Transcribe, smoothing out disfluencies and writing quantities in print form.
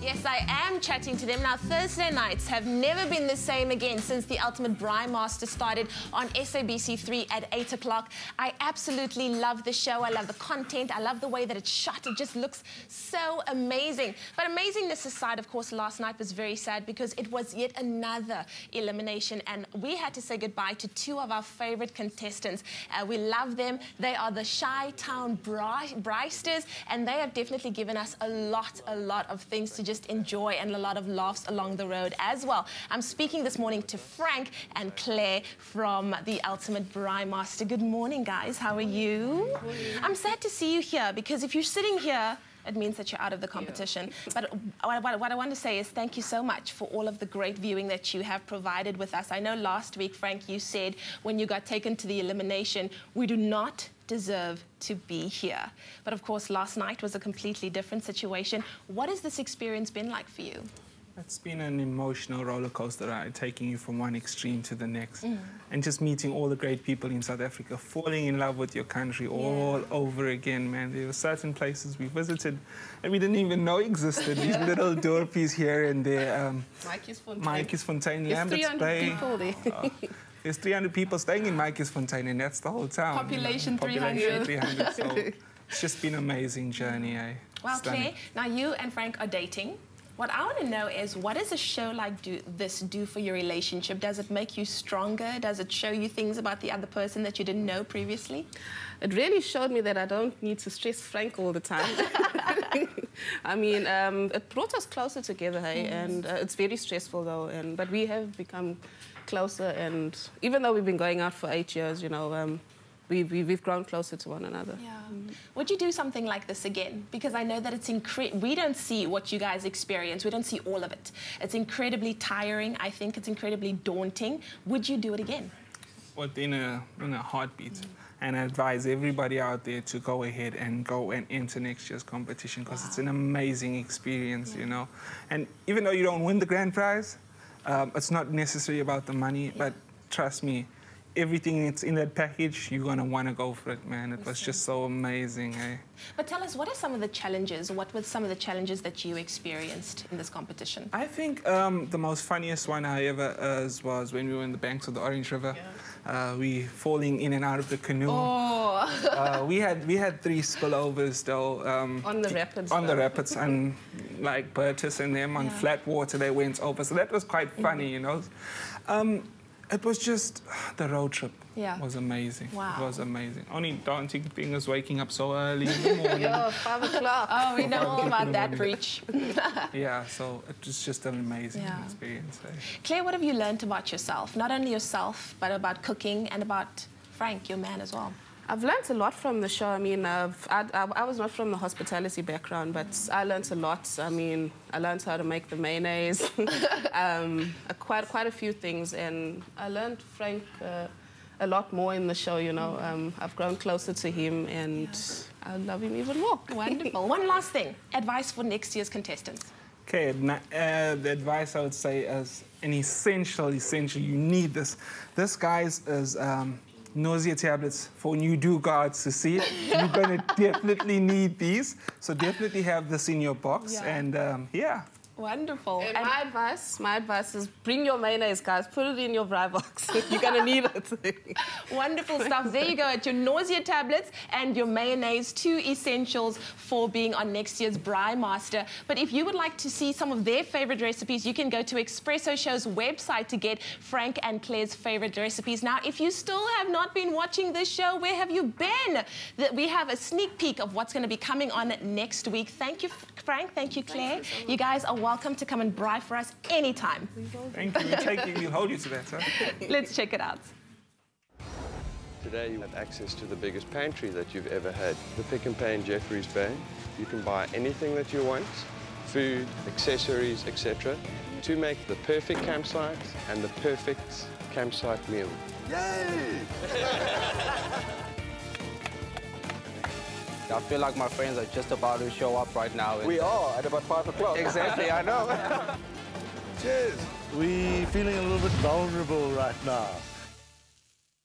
Yes, I am chatting to them. Now, Thursday nights have never been the same again since the Ultimate Braai Master started on SABC3 at 8 o'clock. I absolutely love the show. I love the content. I love the way that it's shot. It just looks so amazing. But amazingness aside, of course, last night was very sad because it was yet another elimination, and we had to say goodbye to two of our favorite contestants. We love them. They are the Chi-Town Braisters, and they have definitely given us a lot of things to just enjoy and a lot of laughs along the road as well. I'm speaking this morning to Frank and Claire from the Ultimate Braai Master. Good morning, guys. How are you? I'm sad to see you here because if you're sitting here, it means that you're out of the competition. Yeah. But what I want to say is thank you so much for all of the great viewing that you have provided with us. I know last week, Frank, you said when you got taken to the elimination, we do not deserve to be here. But of course, last night was a completely different situation. What has this experience been like for you? It's been an emotional roller coaster ride, taking you from one extreme to the next. And just meeting all the great people in South Africa, falling in love with your country all over again, man. There were certain places we visited and we didn't even know existed. These little dorpies here and there. Mike'sfontein, Lambert's Bay. People there. There's 300 people staying in Mike'sfontein, and that's the whole town. Population 300. So it's just been an amazing journey, eh? Well, Claire, now you and Frank are dating. What I want to know is, what does a show like this do for your relationship? Does it make you stronger? Does it show you things about the other person that you didn't know previously? It really showed me that I don't need to stress Frank all the time. I mean, it brought us closer together, hey? And it's very stressful, though. But we have become closer, and even though we've been going out for 8 years, you know, we've grown closer to one another. Yeah. Would you do something like this again? Because I know that it's we don't see what you guys experience. We don't see all of it. It's incredibly tiring. I think it's incredibly daunting. Would you do it again? In a heartbeat. And I advise everybody out there to go ahead and go and enter next year's competition, because it's an amazing experience, you know. And even though you don't win the grand prize, it's not necessarily about the money, but trust me, everything that's in that package, you're going to want to go for it, man. It was just so amazing, eh? But tell us, what are some of the challenges? What were some of the challenges that you experienced in this competition? I think the most funniest one I ever was when we were in the banks of the Orange River. We falling in and out of the canoe. We had 3 spillovers, though. On the rapids. On the rapids, and like Burtis and them on flat water, they went over. So that was quite funny, you know. It was just, the road trip was amazing. Wow. It was amazing. Only daunting thing is waking up so early in the morning. Yeah, 5 o'clock. Oh, we know all about that breach. Yeah, so it was just an amazing experience. Eh? Claire, what have you learned about yourself? Not only yourself, but about cooking and about Frank, your man, as well. I've learned a lot from the show. I mean, I was not from the hospitality background, but I learned a lot. I mean, I learned how to make the mayonnaise, quite a few things, and I learned Frank a lot more in the show, you know. I've grown closer to him, and I love him even more. Wonderful. One last thing, advice for next year's contestants. Okay, the advice I would say is an essential, you need this. This, guys, is nausea tablets for when you do go out to see it. You're going to definitely need these. So definitely have this in your box. And Wonderful. And my advice is bring your mayonnaise, guys. Put it in your braai box. You're going to need it. Wonderful stuff. There you go. It's your nausea tablets and your mayonnaise, 2 essentials for being on next year's Braai Master. But if you would like to see some of their favorite recipes, you can go to Expresso Show's website to get Frank and Claire's favorite recipes. Now, if you still have not been watching this show, where have you been? We have a sneak peek of what's going to be coming on next week. Thank you, Frank. Thank you, Claire. You guys are welcome to come and braai for us anytime. Thank you. We'll hold you to that, huh? Let's check it out. Today you have access to the biggest pantry that you've ever had. The Pick and Pay in Jeffreys Bay. You can buy anything that you want, food, accessories, etc., to make the perfect campsite and the perfect campsite meal. Yay! I feel like my friends are just about to show up right now. We are at about 5 o'clock. Exactly, I know. Cheers. We're feeling a little bit vulnerable right now.